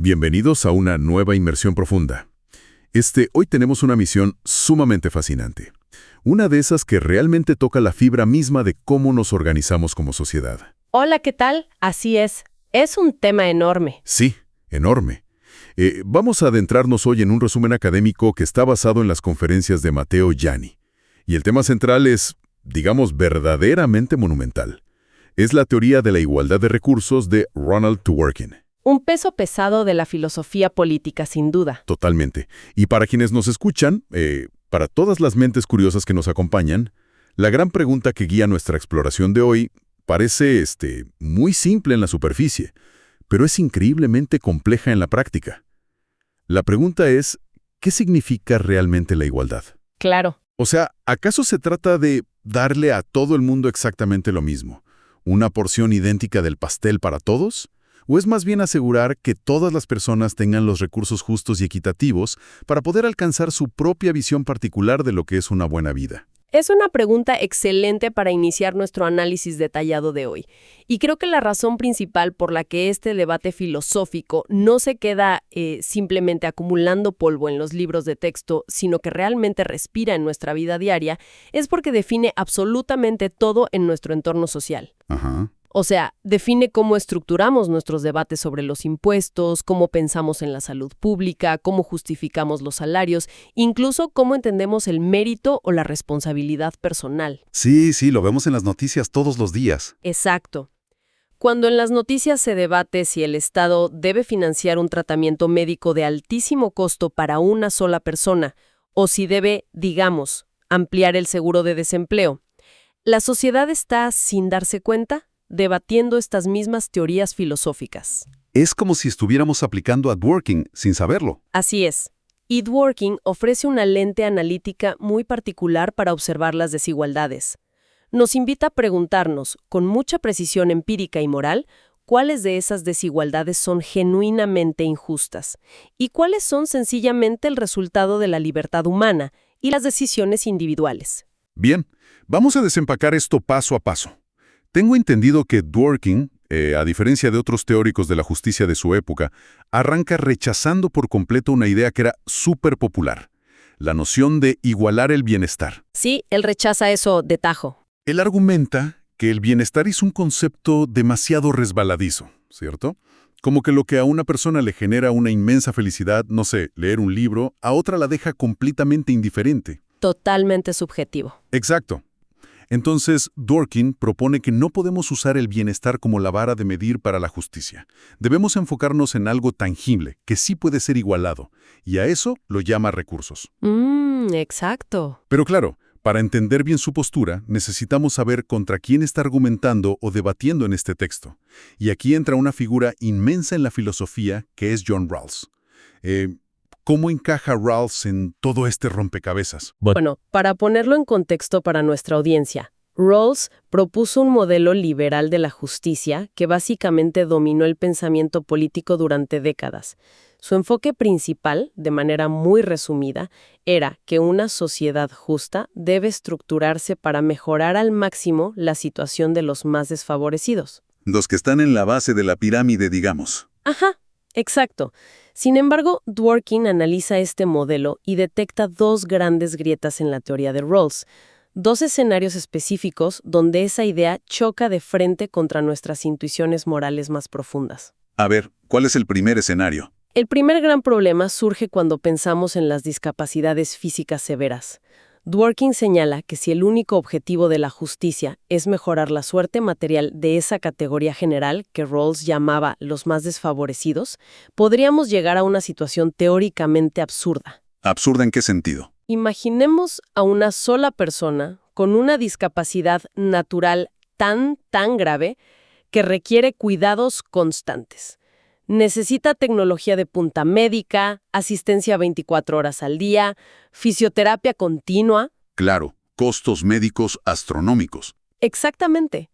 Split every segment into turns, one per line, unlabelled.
Bienvenidos a una nueva inmersión profunda. Hoy tenemos una misión sumamente fascinante. Una de esas que realmente toca la fibra misma de cómo nos organizamos como sociedad.
Hola, ¿qué tal? Así es. Es un tema enorme.
Sí, enorme. Vamos a adentrarnos hoy en un resumen académico que está basado en las conferencias de Matteo Gianni. Y el tema central es, digamos, verdaderamente monumental. Es la teoría de la igualdad de recursos de Ronald Dworkin.
Un peso pesado de la filosofía política, sin duda.
Totalmente. Y para quienes nos escuchan, para todas las mentes curiosas que nos acompañan, la gran pregunta que guía nuestra exploración de hoy parece muy simple en la superficie, pero es increíblemente compleja en la práctica. La pregunta es, ¿qué significa realmente la igualdad?
Claro.
O sea, ¿acaso se trata de darle a todo el mundo exactamente lo mismo? ¿Una porción idéntica del pastel para todos? ¿O es más bien asegurar que todas las personas tengan los recursos justos y equitativos para poder alcanzar su propia visión particular de lo que es una buena vida?
Es una pregunta excelente para iniciar nuestro análisis detallado de hoy. Y creo que la razón principal por la que este debate filosófico no se queda simplemente acumulando polvo en los libros de texto, sino que realmente respira en nuestra vida diaria, es porque define absolutamente todo en nuestro entorno social.
Ajá.
O sea, define cómo estructuramos nuestros debates sobre los impuestos, cómo pensamos en la salud pública, cómo justificamos los salarios, incluso cómo entendemos el mérito o la responsabilidad personal.
Sí, lo vemos en las noticias todos los días.
Exacto. Cuando en las noticias se debate si el Estado debe financiar un tratamiento médico de altísimo costo para una sola persona, o si debe, digamos, ampliar el seguro de desempleo, la sociedad está, sin darse cuenta, debatiendo estas mismas teorías filosóficas.
Es como si estuviéramos aplicando a Dworkin sin saberlo.
Así es. Y Dworkin ofrece una lente analítica muy particular para observar las desigualdades. Nos invita a preguntarnos, con mucha precisión empírica y moral, cuáles de esas desigualdades son genuinamente injustas y cuáles son sencillamente el resultado de la libertad humana y las decisiones individuales.
Bien, vamos a desempacar esto paso a paso. Tengo entendido que Dworkin, a diferencia de otros teóricos de la justicia de su época, arranca rechazando por completo una idea que era súper popular, la noción de igualar el bienestar.
Sí, él rechaza eso de tajo.
Él argumenta que el bienestar es un concepto demasiado resbaladizo, ¿cierto? Como que lo que a una persona le genera una inmensa felicidad, no sé, leer un libro, a otra la deja completamente indiferente.
Totalmente subjetivo.
Exacto. Entonces, Dworkin propone que no podemos usar el bienestar como la vara de medir para la justicia. Debemos enfocarnos en algo tangible, que sí puede ser igualado, y a eso lo llama recursos.
Exacto.
Pero claro, para entender bien su postura, necesitamos saber contra quién está argumentando o debatiendo en este texto. Y aquí entra una figura inmensa en la filosofía, que es John Rawls. ¿Cómo encaja Rawls en todo este rompecabezas?
Bueno, para ponerlo en contexto para nuestra audiencia, Rawls propuso un modelo liberal de la justicia que básicamente dominó el pensamiento político durante décadas. Su enfoque principal, de manera muy resumida, era que una sociedad justa debe estructurarse para mejorar al máximo la situación de los más desfavorecidos.
Los que están en la base de la pirámide, digamos.
Ajá, exacto. Sin embargo, Dworkin analiza este modelo y detecta dos grandes grietas en la teoría de Rawls, dos escenarios específicos donde esa idea choca de frente contra nuestras intuiciones morales más profundas.
A ver, ¿cuál es el primer escenario?
El primer gran problema surge cuando pensamos en las discapacidades físicas severas. Dworkin señala que si el único objetivo de la justicia es mejorar la suerte material de esa categoría general que Rawls llamaba los más desfavorecidos, podríamos llegar a una situación teóricamente absurda.
¿Absurda en qué sentido?
Imaginemos a una sola persona con una discapacidad natural tan grave que requiere cuidados constantes. Necesita tecnología de punta médica, asistencia 24 horas al día, fisioterapia continua.
Claro, costos médicos astronómicos.
Exactamente.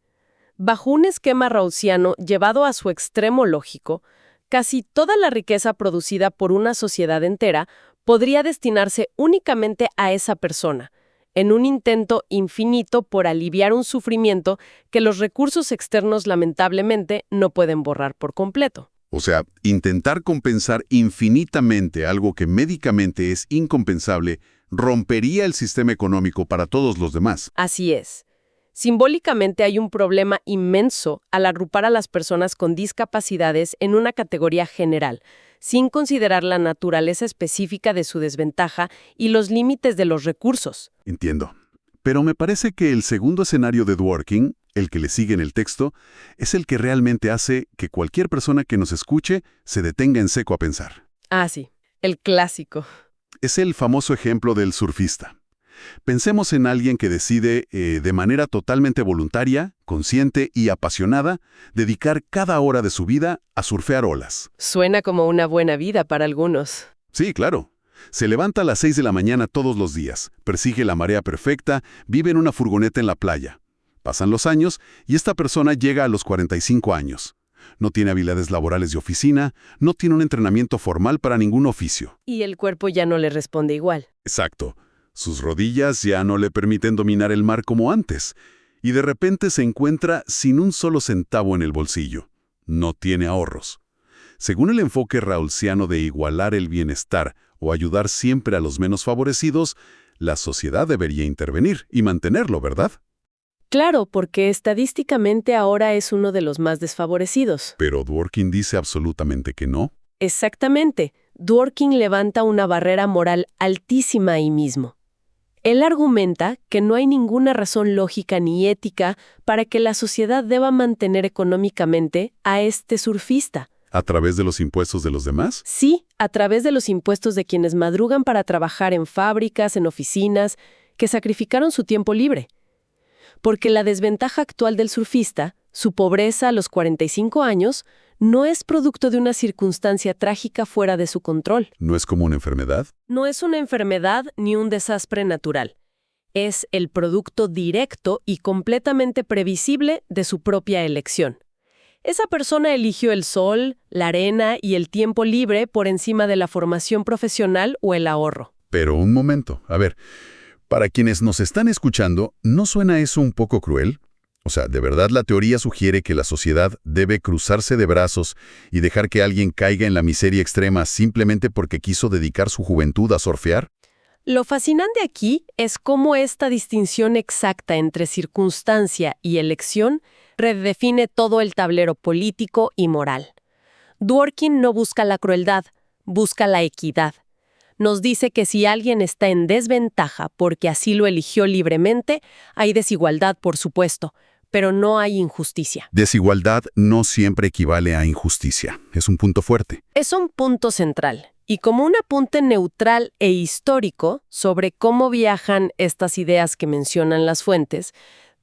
Bajo un esquema rawlsiano llevado a su extremo lógico, casi toda la riqueza producida por una sociedad entera podría destinarse únicamente a esa persona, en un intento infinito por aliviar un sufrimiento que los recursos externos lamentablemente no pueden borrar por completo.
O sea, intentar compensar infinitamente algo que médicamente es incompensable rompería el sistema económico para todos los demás.
Así es. Simbólicamente hay un problema inmenso al agrupar a las personas con discapacidades en una categoría general, sin considerar la naturaleza específica de su desventaja y los límites de los recursos.
Entiendo. Pero me parece que el segundo escenario de Dworkin, el que le sigue en el texto, es el que realmente hace que cualquier persona que nos escuche se detenga en seco a pensar.
Ah, sí, el clásico.
Es el famoso ejemplo del surfista. Pensemos en alguien que decide, de manera totalmente voluntaria, consciente y apasionada, dedicar cada hora de su vida a surfear olas.
Suena como una buena vida para algunos.
Sí, claro. Se levanta a las 6 de la mañana todos los días, persigue la marea perfecta, vive en una furgoneta en la playa. Pasan los años y esta persona llega a los 45 años. No tiene habilidades laborales de oficina, no tiene un entrenamiento formal para ningún oficio.
Y el cuerpo ya no le responde igual.
Exacto. Sus rodillas ya no le permiten dominar el mar como antes, y de repente se encuentra sin un solo centavo en el bolsillo. No tiene ahorros. Según el enfoque raulsiano de igualar el bienestar o ayudar siempre a los menos favorecidos, la sociedad debería intervenir y mantenerlo, ¿verdad?
Claro, porque estadísticamente ahora es uno de los más desfavorecidos.
Pero Dworkin dice absolutamente que no.
Exactamente. Dworkin levanta una barrera moral altísima ahí mismo. Él argumenta que no hay ninguna razón lógica ni ética para que la sociedad deba mantener económicamente a este surfista.
¿A través de los impuestos de los demás?
Sí, a través de los impuestos de quienes madrugan para trabajar en fábricas, en oficinas, que sacrificaron su tiempo libre. Porque la desventaja actual del surfista, su pobreza a los 45 años, no es producto de una circunstancia trágica fuera de su control.
¿No es como una enfermedad?
No es una enfermedad ni un desastre natural. Es el producto directo y completamente previsible de su propia elección. Esa persona eligió el sol, la arena y el tiempo libre por encima de la formación profesional o el ahorro.
Pero un momento, a ver, para quienes nos están escuchando, ¿no suena eso un poco cruel? O sea, ¿de verdad la teoría sugiere que la sociedad debe cruzarse de brazos y dejar que alguien caiga en la miseria extrema simplemente porque quiso dedicar su juventud a surfear?
Lo fascinante aquí es cómo esta distinción exacta entre circunstancia y elección redefine todo el tablero político y moral. Dworkin no busca la crueldad, busca la equidad. Nos dice que si alguien está en desventaja porque así lo eligió libremente, hay desigualdad, por supuesto, pero no hay injusticia.
Desigualdad no siempre equivale a injusticia. Es un punto fuerte.
Es un punto central, y como un apunte neutral e histórico sobre cómo viajan estas ideas que mencionan las fuentes,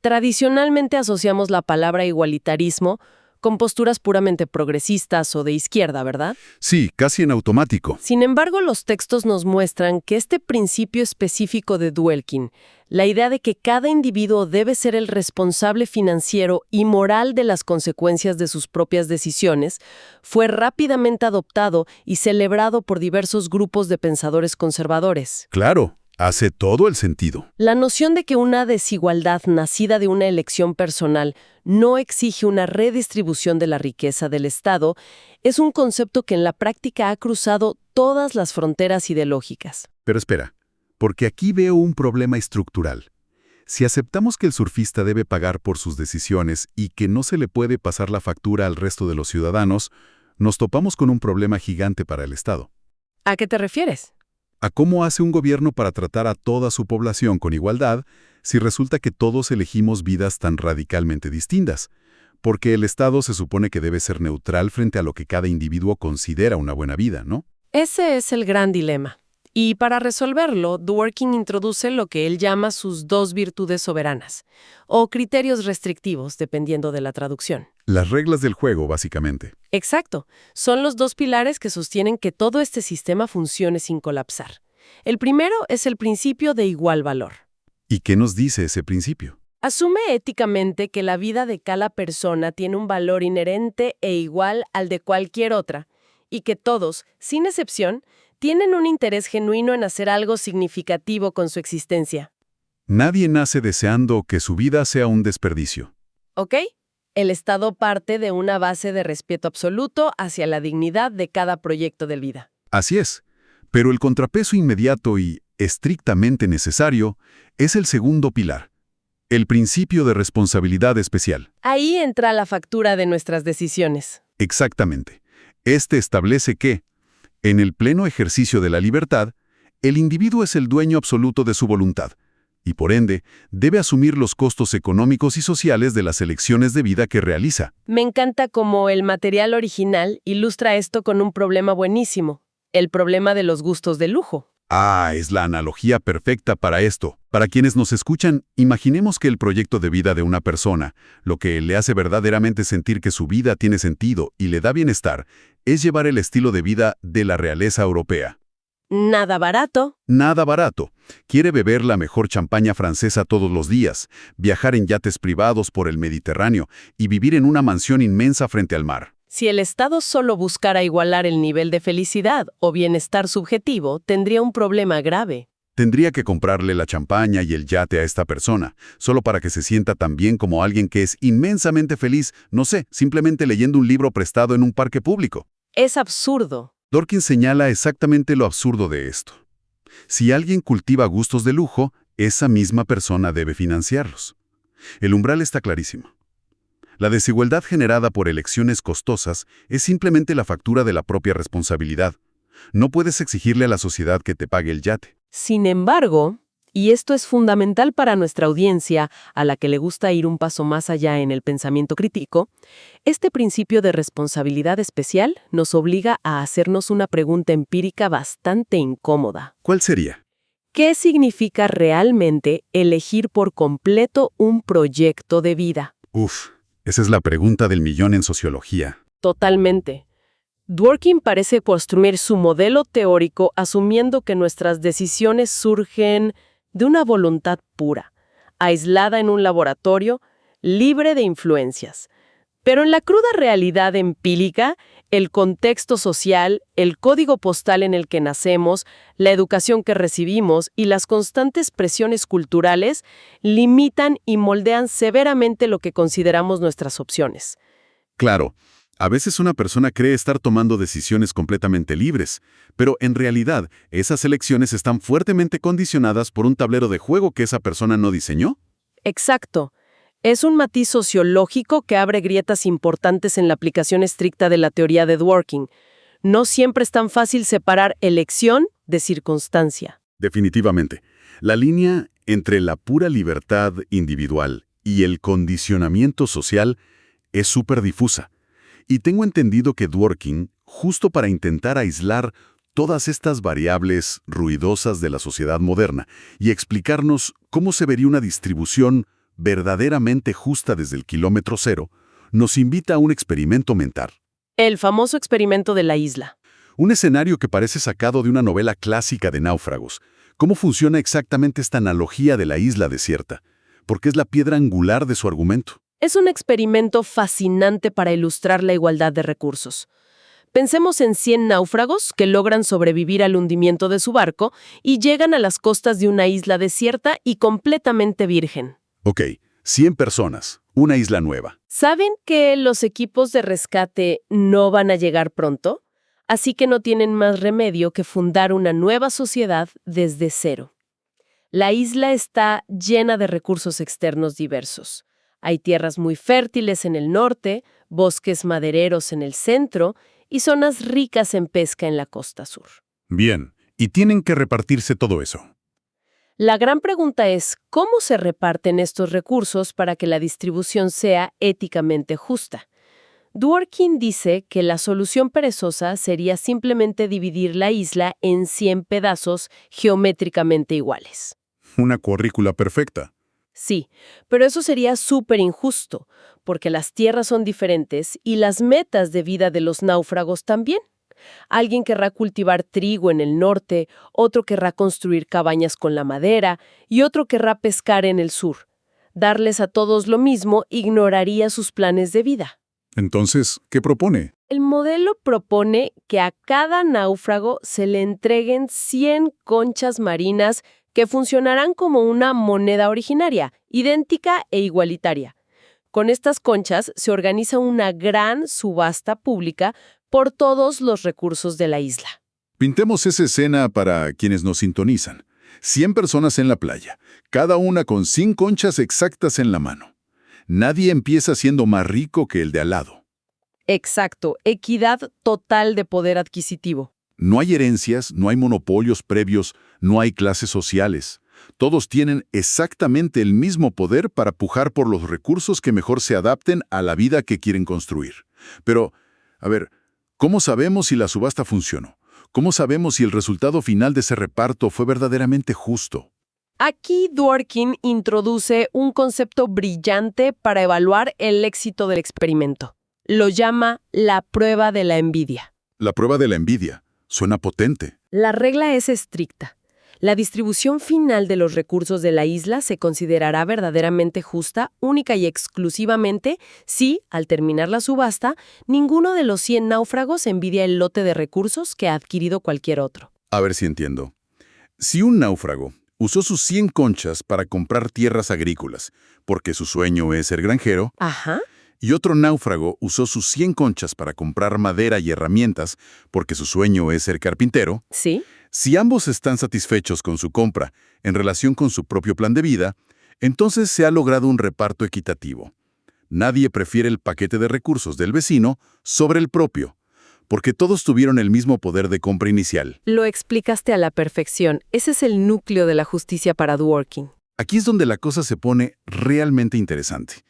tradicionalmente asociamos la palabra igualitarismo con posturas puramente progresistas o de izquierda, ¿verdad?
Sí, casi en automático.
Sin embargo, los textos nos muestran que este principio específico de Dworkin, la idea de que cada individuo debe ser el responsable financiero y moral de las consecuencias de sus propias decisiones, fue rápidamente adoptado y celebrado por diversos grupos de pensadores conservadores.
Claro, hace todo el sentido.
La noción de que una desigualdad nacida de una elección personal no exige una redistribución de la riqueza del Estado es un concepto que en la práctica ha cruzado todas las fronteras ideológicas.
Pero espera, porque aquí veo un problema estructural. Si aceptamos que el surfista debe pagar por sus decisiones y que no se le puede pasar la factura al resto de los ciudadanos, nos topamos con un problema gigante para el Estado.
¿A qué te refieres?
¿A cómo hace un gobierno para tratar a toda su población con igualdad si resulta que todos elegimos vidas tan radicalmente distintas? Porque el Estado se supone que debe ser neutral frente a lo que cada individuo considera una buena vida, ¿no?
Ese es el gran dilema. Y para resolverlo, Dworkin introduce lo que él llama sus dos virtudes soberanas, o criterios restrictivos, dependiendo de la traducción.
Las reglas del juego, básicamente.
Exacto. Son los dos pilares que sostienen que todo este sistema funcione sin colapsar. El primero es el principio de igual valor.
¿Y qué nos dice ese principio?
Asume éticamente que la vida de cada persona tiene un valor inherente e igual al de cualquier otra, y que todos, sin excepción, tienen un interés genuino en hacer algo significativo con su existencia.
Nadie nace deseando que su vida sea un desperdicio.
¿Ok? El Estado parte de una base de respeto absoluto hacia la dignidad de cada proyecto de vida.
Así es, pero el contrapeso inmediato y estrictamente necesario es el segundo pilar, el principio de responsabilidad especial.
Ahí entra la factura de nuestras decisiones.
Exactamente. Este establece que, en el pleno ejercicio de la libertad, el individuo es el dueño absoluto de su voluntad, y por ende, debe asumir los costos económicos y sociales de las elecciones de vida que realiza.
Me encanta cómo el material original ilustra esto con un problema buenísimo, el problema de los gustos de lujo.
Es la analogía perfecta para esto. Para quienes nos escuchan, imaginemos que el proyecto de vida de una persona, lo que le hace verdaderamente sentir que su vida tiene sentido y le da bienestar, es llevar el estilo de vida de la realeza europea.
Nada barato.
Nada barato. Quiere beber la mejor champaña francesa todos los días, viajar en yates privados por el Mediterráneo y vivir en una mansión inmensa frente al mar.
Si el Estado solo buscara igualar el nivel de felicidad o bienestar subjetivo, tendría un problema grave.
Tendría que comprarle la champaña y el yate a esta persona, solo para que se sienta tan bien como alguien que es inmensamente feliz, no sé, simplemente leyendo un libro prestado en un parque público.
Es absurdo.
Dworkin señala exactamente lo absurdo de esto. Si alguien cultiva gustos de lujo, esa misma persona debe financiarlos. El umbral está clarísimo. La desigualdad generada por elecciones costosas es simplemente la factura de la propia responsabilidad. No puedes exigirle a la sociedad que te pague el yate.
Sin embargo, y esto es fundamental para nuestra audiencia, a la que le gusta ir un paso más allá en el pensamiento crítico, este principio de responsabilidad especial nos obliga a hacernos una pregunta empírica bastante incómoda.
¿Cuál sería?
¿Qué significa realmente elegir por completo un proyecto de vida?
Esa es la pregunta del millón en sociología.
Totalmente. Dworkin parece construir su modelo teórico asumiendo que nuestras decisiones surgen de una voluntad pura, aislada en un laboratorio, libre de influencias. Pero en la cruda realidad empírica, el contexto social, el código postal en el que nacemos, la educación que recibimos y las constantes presiones culturales limitan y moldean severamente lo que consideramos nuestras opciones.
Claro, a veces una persona cree estar tomando decisiones completamente libres, pero en realidad esas elecciones están fuertemente condicionadas por un tablero de juego que esa persona no diseñó.
Exacto. Es un matiz sociológico que abre grietas importantes en la aplicación estricta de la teoría de Dworkin. No siempre es tan fácil separar elección de circunstancia.
Definitivamente. La línea entre la pura libertad individual y el condicionamiento social es súper difusa. Y tengo entendido que Dworkin, justo para intentar aislar todas estas variables ruidosas de la sociedad moderna y explicarnos cómo se vería una distribución verdaderamente justa desde el kilómetro cero, nos invita a un experimento mental.
El famoso experimento de la isla.
Un escenario que parece sacado de una novela clásica de náufragos. ¿Cómo funciona exactamente esta analogía de la isla desierta? Porque es la piedra angular de su argumento.
Es un experimento fascinante para ilustrar la igualdad de recursos. Pensemos en 100 náufragos que logran sobrevivir al hundimiento de su barco y llegan a las costas de una isla desierta y completamente virgen.
Ok, 100 personas, una isla nueva.
¿Saben que los equipos de rescate no van a llegar pronto? Así que no tienen más remedio que fundar una nueva sociedad desde cero. La isla está llena de recursos externos diversos. Hay tierras muy fértiles en el norte, bosques madereros en el centro y zonas ricas en pesca en la costa sur.
Bien, y tienen que repartirse todo eso.
La gran pregunta es, ¿cómo se reparten estos recursos para que la distribución sea éticamente justa? Dworkin dice que la solución perezosa sería simplemente dividir la isla en 100 pedazos geométricamente iguales.
Una currícula perfecta.
Sí, pero eso sería súper injusto, porque las tierras son diferentes y las metas de vida de los náufragos también. Alguien querrá cultivar trigo en el norte, otro querrá construir cabañas con la madera y otro querrá pescar en el sur. Darles a todos lo mismo ignoraría sus planes de vida.
Entonces, ¿qué propone?
El modelo propone que a cada náufrago se le entreguen 100 conchas marinas que funcionarán como una moneda originaria, idéntica e igualitaria. Con estas conchas se organiza una gran subasta pública por todos los recursos de la isla.
Pintemos esa escena para quienes nos sintonizan. 100 personas en la playa, cada una con 100 conchas exactas en la mano. Nadie empieza siendo más rico que el de al lado.
Exacto, equidad total de poder adquisitivo.
No hay herencias, no hay monopolios previos, no hay clases sociales. Todos tienen exactamente el mismo poder para pujar por los recursos que mejor se adapten a la vida que quieren construir. Pero, a ver, ¿cómo sabemos si la subasta funcionó? ¿Cómo sabemos si el resultado final de ese reparto fue verdaderamente justo?
Aquí Dworkin introduce un concepto brillante para evaluar el éxito del experimento. Lo llama la prueba de la envidia.
La prueba de la envidia. Suena potente.
La regla es estricta. La distribución final de los recursos de la isla se considerará verdaderamente justa, única y exclusivamente si, al terminar la subasta, ninguno de los 100 náufragos envidia el lote de recursos que ha adquirido cualquier otro.
A ver si entiendo. Si un náufrago usó sus 100 conchas para comprar tierras agrícolas, porque su sueño es ser granjero,
Ajá.
y otro náufrago usó sus 100 conchas para comprar madera y herramientas, porque su sueño es ser carpintero,
¿Sí?
si ambos están satisfechos con su compra en relación con su propio plan de vida, entonces se ha logrado un reparto equitativo. Nadie prefiere el paquete de recursos del vecino sobre el propio, porque todos tuvieron el mismo poder de compra inicial.
Lo explicaste a la perfección. Ese es el núcleo de la justicia para Dworkin.
Aquí es donde la cosa se pone realmente interesante.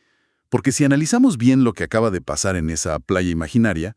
Porque si analizamos bien lo que acaba de pasar en esa playa imaginaria,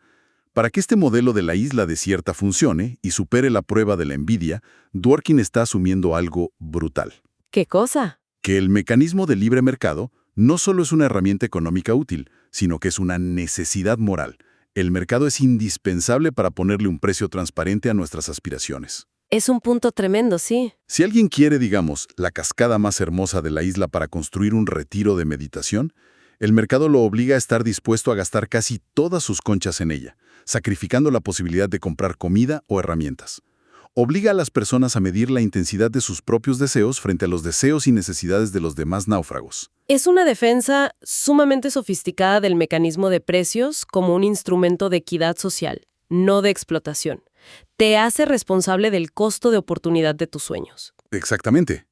para que este modelo de la isla desierta funcione y supere la prueba de la envidia, Dworkin está asumiendo algo brutal.
¿Qué cosa?
Que el mecanismo del libre mercado no solo es una herramienta económica útil, sino que es una necesidad moral. El mercado es indispensable para ponerle un precio transparente a nuestras aspiraciones.
Es un punto tremendo, sí.
Si alguien quiere, digamos, la cascada más hermosa de la isla para construir un retiro de meditación, el mercado lo obliga a estar dispuesto a gastar casi todas sus conchas en ella, sacrificando la posibilidad de comprar comida o herramientas. Obliga a las personas a medir la intensidad de sus propios deseos frente a los deseos y necesidades de los demás náufragos.
Es una defensa sumamente sofisticada del mecanismo de precios como un instrumento de equidad social, no de explotación. Te hace responsable del costo de oportunidad de tus sueños.
Exactamente.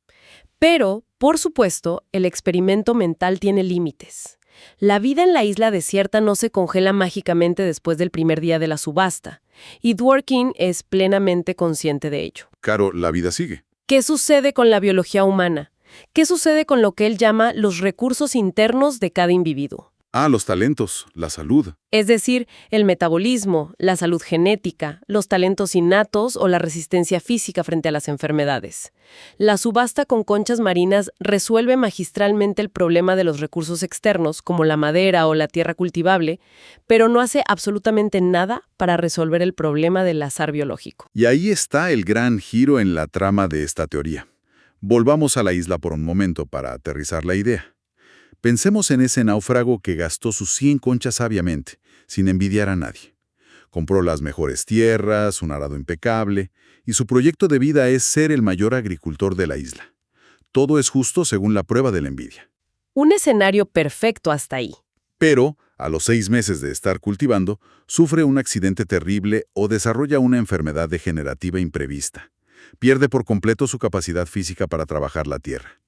Pero, por supuesto, el experimento mental tiene límites. La vida en la isla desierta no se congela mágicamente después del primer día de la subasta, y Dworkin es plenamente consciente de ello.
Caro, la vida sigue.
¿Qué sucede con la biología humana? ¿Qué sucede con lo que él llama los recursos internos de cada individuo?
Los talentos, la salud.
Es decir, el metabolismo, la salud genética, los talentos innatos o la resistencia física frente a las enfermedades. La subasta con conchas marinas resuelve magistralmente el problema de los recursos externos, como la madera o la tierra cultivable, pero no hace absolutamente nada para resolver el problema del azar biológico.
Y ahí está el gran giro en la trama de esta teoría. Volvamos a la isla por un momento para aterrizar la idea. Pensemos en ese náufrago que gastó sus 100 conchas sabiamente, sin envidiar a nadie. Compró las mejores tierras, un arado impecable, y su proyecto de vida es ser el mayor agricultor de la isla. Todo es justo según la prueba de la envidia.
Un escenario perfecto hasta ahí.
Pero, a los 6 meses de estar cultivando, sufre un accidente terrible o desarrolla una enfermedad degenerativa imprevista. Pierde por completo su capacidad física para trabajar la tierra.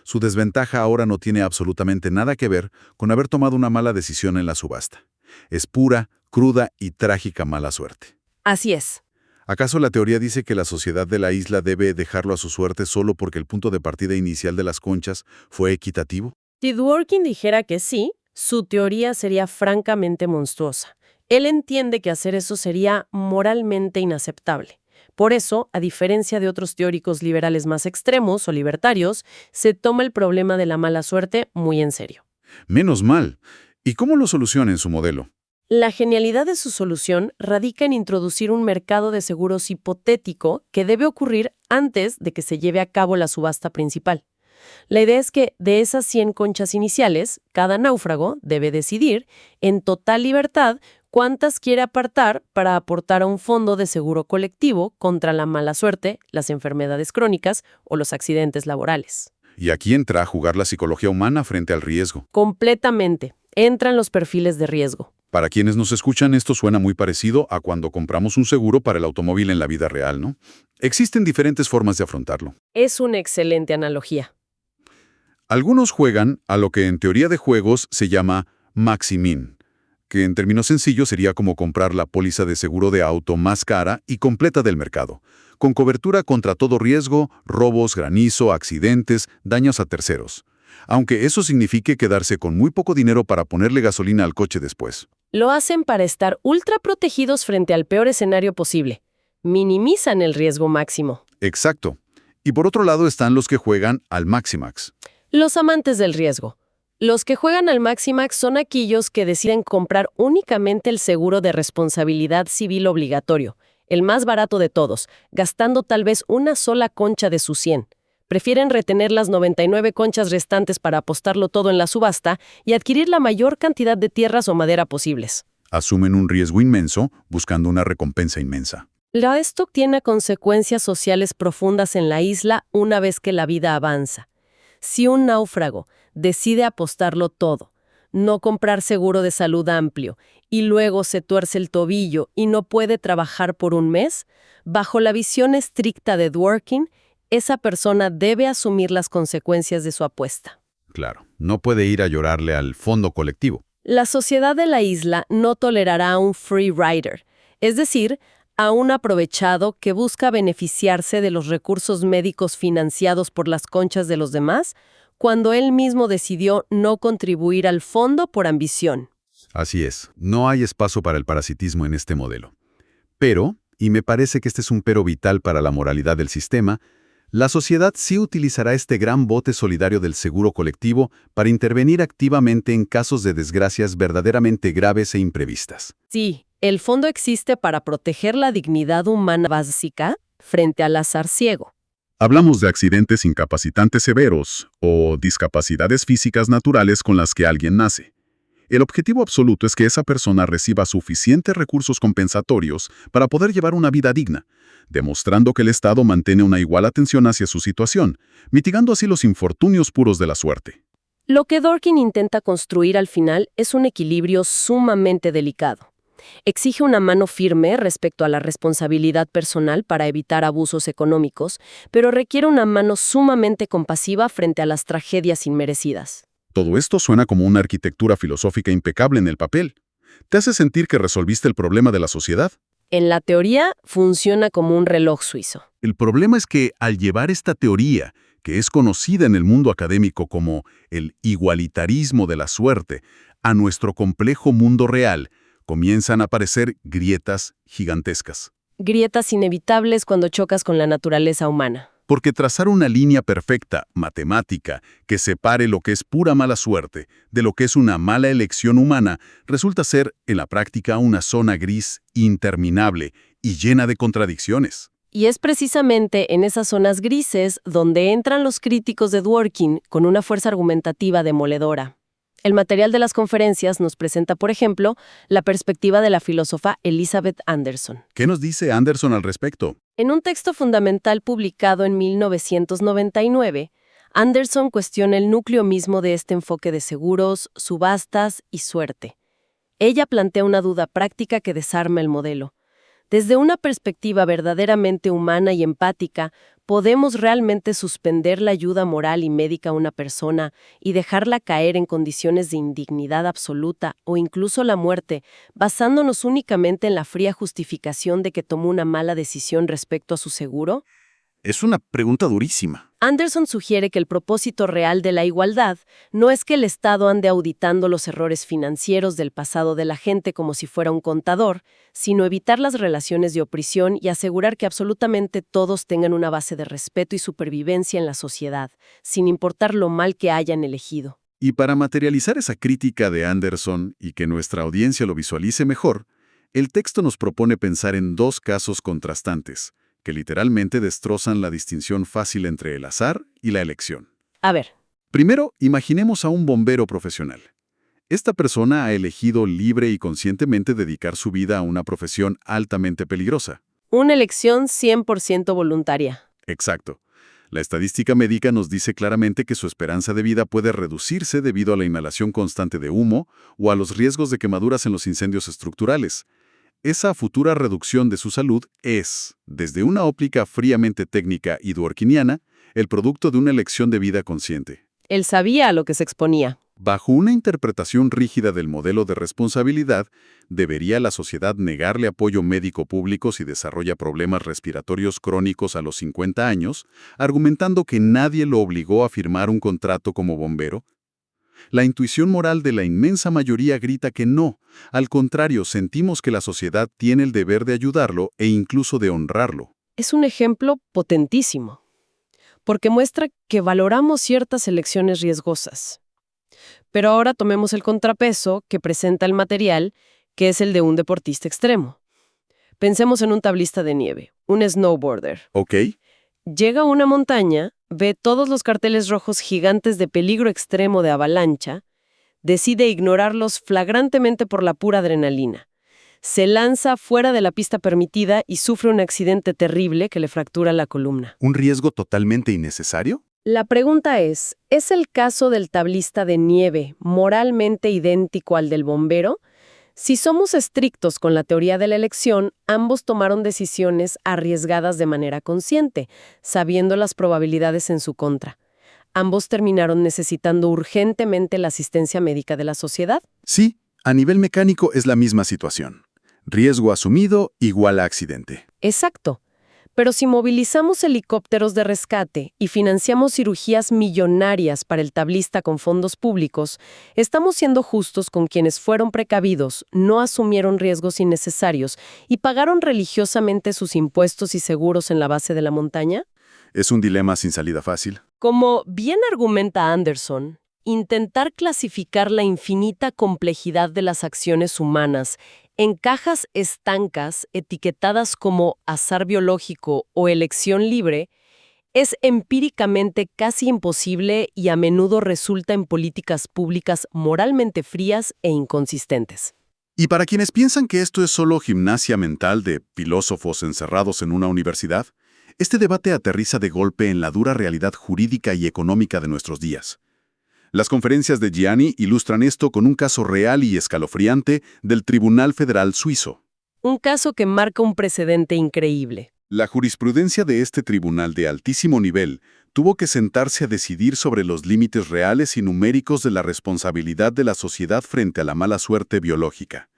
Su desventaja ahora no tiene absolutamente nada que ver con haber tomado una mala decisión en la subasta. Es pura, cruda y trágica mala suerte.
Así es.
¿Acaso la teoría dice que la sociedad de la isla debe dejarlo a su suerte solo porque el punto de partida inicial de las conchas fue equitativo?
Si Dworkin dijera que sí, su teoría sería francamente monstruosa. Él entiende que hacer eso sería moralmente inaceptable. Por eso, a diferencia de otros teóricos liberales más extremos o libertarios, se toma el problema de la mala suerte muy en serio.
Menos mal. ¿Y cómo lo soluciona en su modelo?
La genialidad de su solución radica en introducir un mercado de seguros hipotético que debe ocurrir antes de que se lleve a cabo la subasta principal. La idea es que de esas 100 conchas iniciales, cada náufrago debe decidir, en total libertad, cuántas quiere apartar para aportar a un fondo de seguro colectivo contra la mala suerte, las enfermedades crónicas o los accidentes laborales.
Y aquí entra a jugar la psicología humana frente al riesgo.
Completamente. Entran los perfiles de riesgo.
Para quienes nos escuchan, esto suena muy parecido a cuando compramos un seguro para el automóvil en la vida real, ¿no? Existen diferentes formas de afrontarlo.
Es una excelente analogía.
Algunos juegan a lo que en teoría de juegos se llama Maximin, que en términos sencillos sería como comprar la póliza de seguro de auto más cara y completa del mercado, con cobertura contra todo riesgo, robos, granizo, accidentes, daños a terceros. Aunque eso signifique quedarse con muy poco dinero para ponerle gasolina al coche después.
Lo hacen para estar ultra protegidos frente al peor escenario posible. Minimizan el riesgo máximo.
Exacto. Y por otro lado están los que juegan al Maximax.
Los amantes del riesgo. Los que juegan al Maximax son aquellos que deciden comprar únicamente el seguro de responsabilidad civil obligatorio, el más barato de todos, gastando tal vez una sola concha de sus 100. Prefieren retener las 99 conchas restantes para apostarlo todo en la subasta y adquirir la mayor cantidad de tierras o madera posibles.
Asumen un riesgo inmenso buscando una recompensa inmensa.
Esto tiene consecuencias sociales profundas en la isla una vez que la vida avanza. Si un náufrago decide apostarlo todo, no comprar seguro de salud amplio y luego se tuerce el tobillo y no puede trabajar por un mes, bajo la visión estricta de Dworkin, esa persona debe asumir las consecuencias de su apuesta.
Claro, no puede ir a llorarle al fondo colectivo.
La sociedad de la isla no tolerará a un free rider, es decir, a un aprovechado que busca beneficiarse de los recursos médicos financiados por las conchas de los demás, cuando él mismo decidió no contribuir al fondo por ambición.
Así es, no hay espacio para el parasitismo en este modelo. Pero, y me parece que este es un pero vital para la moralidad del sistema, la sociedad sí utilizará este gran bote solidario del seguro colectivo para intervenir activamente en casos de desgracias verdaderamente graves e imprevistas.
Sí, el fondo existe para proteger la dignidad humana básica frente al azar ciego.
Hablamos de accidentes incapacitantes severos o discapacidades físicas naturales con las que alguien nace. El objetivo absoluto es que esa persona reciba suficientes recursos compensatorios para poder llevar una vida digna, demostrando que el Estado mantiene una igual atención hacia su situación, mitigando así los infortunios puros de la suerte.
Lo que Dworkin intenta construir al final es un equilibrio sumamente delicado. Exige una mano firme respecto a la responsabilidad personal para evitar abusos económicos, pero requiere una mano sumamente compasiva frente a las tragedias inmerecidas.
Todo esto suena como una arquitectura filosófica impecable en el papel. ¿Te hace sentir que resolviste el problema de la sociedad?
En la teoría, funciona como un reloj suizo.
El problema es que al llevar esta teoría, que es conocida en el mundo académico como el igualitarismo de la suerte, a nuestro complejo mundo real, comienzan a aparecer grietas gigantescas.
Grietas inevitables cuando chocas con la naturaleza humana.
Porque trazar una línea perfecta, matemática, que separe lo que es pura mala suerte de lo que es una mala elección humana, resulta ser, en la práctica, una zona gris interminable y llena de contradicciones.
Y es precisamente en esas zonas grises donde entran los críticos de Dworkin con una fuerza argumentativa demoledora. El material de las conferencias nos presenta, por ejemplo, la perspectiva de la filósofa Elizabeth Anderson.
¿Qué nos dice Anderson al respecto?
En un texto fundamental publicado en 1999, Anderson cuestiona el núcleo mismo de este enfoque de seguros, subastas y suerte. Ella plantea una duda práctica que desarma el modelo. Desde una perspectiva verdaderamente humana y empática, ¿podemos realmente suspender la ayuda moral y médica a una persona y dejarla caer en condiciones de indignidad absoluta o incluso la muerte, basándonos únicamente en la fría justificación de que tomó una mala decisión respecto a su seguro?
Es una pregunta durísima.
Anderson sugiere que el propósito real de la igualdad no es que el Estado ande auditando los errores financieros del pasado de la gente como si fuera un contador, sino evitar las relaciones de opresión y asegurar que absolutamente todos tengan una base de respeto y supervivencia en la sociedad, sin importar lo mal que hayan elegido.
Y para materializar esa crítica de Anderson y que nuestra audiencia lo visualice mejor, el texto nos propone pensar en dos casos contrastantes, que literalmente destrozan la distinción fácil entre el azar y la elección.
A ver.
Primero, imaginemos a un bombero profesional. Esta persona ha elegido libre y conscientemente dedicar su vida a una profesión altamente peligrosa.
Una elección 100% voluntaria.
Exacto. La estadística médica nos dice claramente que su esperanza de vida puede reducirse debido a la inhalación constante de humo o a los riesgos de quemaduras en los incendios estructurales. Esa futura reducción de su salud es, desde una óptica fríamente técnica y dworkiniana, el producto de una elección de vida consciente.
Él sabía a lo que se exponía.
Bajo una interpretación rígida del modelo de responsabilidad, ¿debería la sociedad negarle apoyo médico público si desarrolla problemas respiratorios crónicos a los 50 años, argumentando que nadie lo obligó a firmar un contrato como bombero? La intuición moral de la inmensa mayoría grita que no. Al contrario, sentimos que la sociedad tiene el deber de ayudarlo e incluso de honrarlo.
Es un ejemplo potentísimo, porque muestra que valoramos ciertas elecciones riesgosas. Pero ahora tomemos el contrapeso que presenta el material, que es el de un deportista extremo. Pensemos en un tablista de nieve, un snowboarder.
¿Ok?
Llega a una montaña, ve todos los carteles rojos gigantes de peligro extremo de avalancha, decide ignorarlos flagrantemente por la pura adrenalina. Se lanza fuera de la pista permitida y sufre un accidente terrible que le fractura la columna.
¿Un riesgo totalmente innecesario?
La pregunta ¿es el caso del tablista de nieve moralmente idéntico al del bombero? Si somos estrictos con la teoría de la elección, ambos tomaron decisiones arriesgadas de manera consciente, sabiendo las probabilidades en su contra. Ambos terminaron necesitando urgentemente la asistencia médica de la sociedad.
Sí, a nivel mecánico es la misma situación. Riesgo asumido igual a accidente.
Exacto. Pero si movilizamos helicópteros de rescate y financiamos cirugías millonarias para el tablista con fondos públicos, ¿estamos siendo justos con quienes fueron precavidos, no asumieron riesgos innecesarios y pagaron religiosamente sus impuestos y seguros en la base de la montaña?
Es un dilema sin salida fácil.
Como bien argumenta Anderson, intentar clasificar la infinita complejidad de las acciones humanas en cajas estancas etiquetadas como azar biológico o elección libre es empíricamente casi imposible y a menudo resulta en políticas públicas moralmente frías e inconsistentes.
Y para quienes piensan que esto es solo gimnasia mental de filósofos encerrados en una universidad, este debate aterriza de golpe en la dura realidad jurídica y económica de nuestros días. Las conferencias de Gianni ilustran esto con un caso real y escalofriante del Tribunal Federal Suizo.
Un caso que marca un precedente increíble.
La jurisprudencia de este tribunal de altísimo nivel tuvo que sentarse a decidir sobre los límites reales y numéricos de la responsabilidad de la sociedad frente a la mala suerte biológica.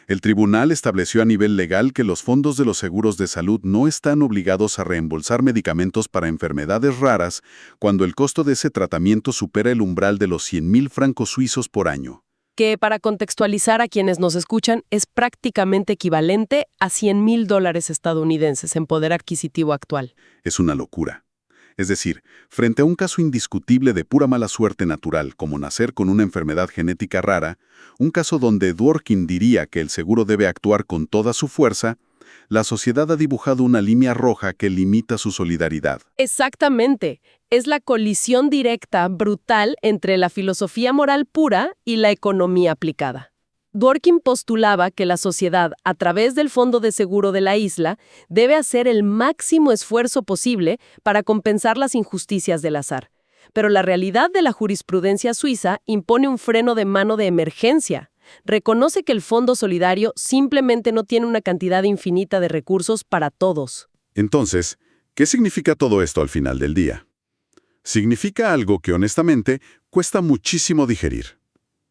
El tribunal estableció a nivel legal que los fondos de los seguros de salud no están obligados a reembolsar medicamentos para enfermedades raras cuando el costo de ese tratamiento supera el umbral de los 100.000 francos suizos por año.
Que para contextualizar a quienes nos escuchan es prácticamente equivalente a $100,000 estadounidenses en poder adquisitivo actual.
Es una locura. Es decir, frente a un caso indiscutible de pura mala suerte natural, como nacer con una enfermedad genética rara, un caso donde Dworkin diría que el seguro debe actuar con toda su fuerza, la sociedad ha dibujado una línea roja que limita su solidaridad.
Exactamente. Es la colisión directa, brutal, entre la filosofía moral pura y la economía aplicada. Dworkin postulaba que la sociedad, a través del Fondo de Seguro de la isla, debe hacer el máximo esfuerzo posible para compensar las injusticias del azar. Pero la realidad de la jurisprudencia suiza impone un freno de mano de emergencia. Reconoce que el Fondo Solidario simplemente no tiene una cantidad infinita de recursos para todos.
Entonces, ¿qué significa todo esto al final del día? Significa algo que honestamente cuesta muchísimo digerir.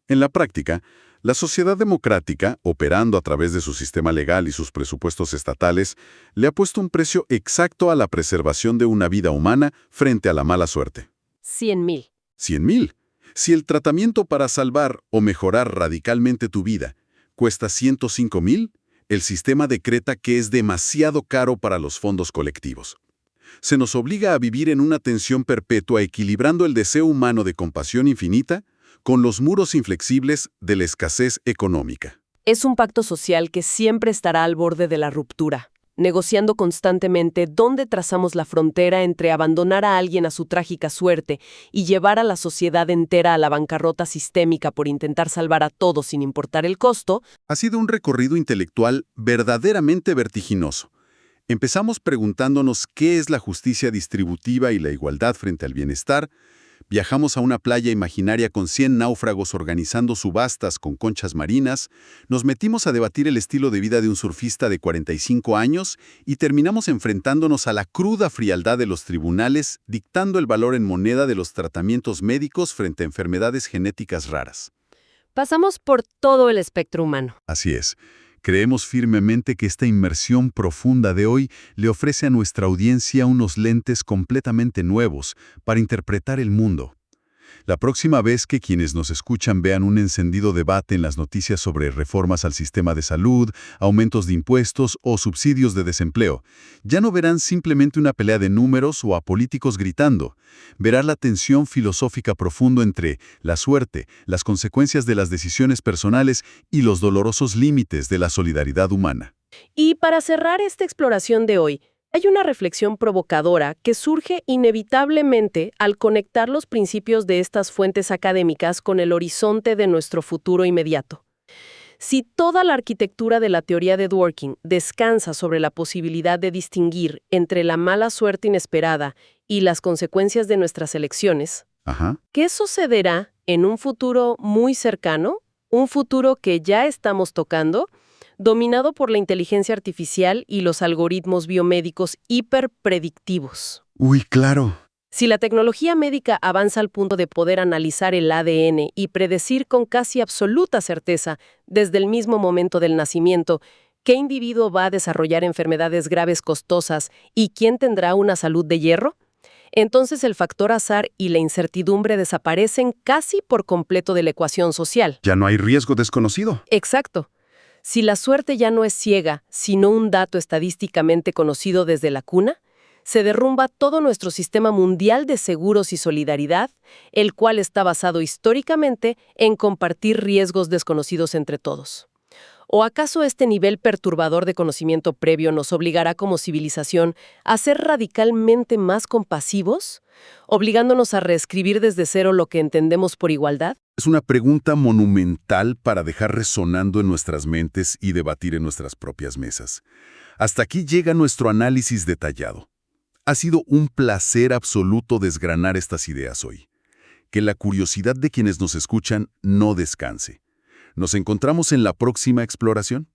En la práctica, la sociedad democrática, operando a través de su sistema legal y sus presupuestos estatales, le ha puesto un precio exacto a la preservación de una vida humana frente a la mala suerte.
100,000.
100.000. Si el tratamiento para salvar o mejorar radicalmente tu vida cuesta 105.000, el sistema decreta que es demasiado caro para los fondos colectivos. Se nos obliga a vivir en una tensión perpetua equilibrando el deseo humano de compasión infinita con los muros inflexibles de la escasez económica.
Es un pacto social que siempre estará al borde de la ruptura, negociando constantemente dónde trazamos la frontera entre abandonar a alguien a su trágica suerte y llevar a la sociedad entera a la bancarrota sistémica por intentar salvar a todos sin importar el costo.
Ha sido un recorrido intelectual verdaderamente vertiginoso. Empezamos preguntándonos qué es la justicia distributiva y la igualdad frente al bienestar. Viajamos a una playa imaginaria con 100 náufragos organizando subastas con conchas marinas, nos metimos a debatir el estilo de vida de un surfista de 45 años y terminamos enfrentándonos a la cruda frialdad de los tribunales, dictando el valor en moneda de los tratamientos médicos frente a enfermedades genéticas raras.
Pasamos por todo el espectro humano.
Así es. Creemos firmemente que esta inmersión profunda de hoy le ofrece a nuestra audiencia unos lentes completamente nuevos para interpretar el mundo. La próxima vez que quienes nos escuchan vean un encendido debate en las noticias sobre reformas al sistema de salud, aumentos de impuestos o subsidios de desempleo, ya no verán simplemente una pelea de números o a políticos gritando. Verán la tensión filosófica profunda entre la suerte, las consecuencias de las decisiones personales y los dolorosos límites de la solidaridad humana.
Y para cerrar esta exploración de hoy, hay una reflexión provocadora que surge inevitablemente al conectar los principios de estas fuentes académicas con el horizonte de nuestro futuro inmediato. Si toda la arquitectura de la teoría de Dworkin descansa sobre la posibilidad de distinguir entre la mala suerte inesperada y las consecuencias de nuestras elecciones, ¿qué sucederá en un futuro muy cercano? Un futuro que ya estamos tocando, dominado por la inteligencia artificial y los algoritmos biomédicos hiperpredictivos.
Uy, claro.
Si la tecnología médica avanza al punto de poder analizar el ADN y predecir con casi absoluta certeza, desde el mismo momento del nacimiento, qué individuo va a desarrollar enfermedades graves costosas y quién tendrá una salud de hierro, entonces el factor azar y la incertidumbre desaparecen casi por completo de la ecuación social.
Ya no hay riesgo desconocido.
Exacto. Si la suerte ya no es ciega, sino un dato estadísticamente conocido desde la cuna, se derrumba todo nuestro sistema mundial de seguros y solidaridad, el cual está basado históricamente en compartir riesgos desconocidos entre todos. ¿O acaso este nivel perturbador de conocimiento previo nos obligará como civilización a ser radicalmente más compasivos, obligándonos a reescribir desde cero lo que entendemos por igualdad?
Es una pregunta monumental para dejar resonando en nuestras mentes y debatir en nuestras propias mesas. Hasta aquí llega nuestro análisis detallado. Ha sido un placer absoluto desgranar estas ideas hoy. Que la curiosidad de quienes nos escuchan no descanse. Nos encontramos en la próxima exploración.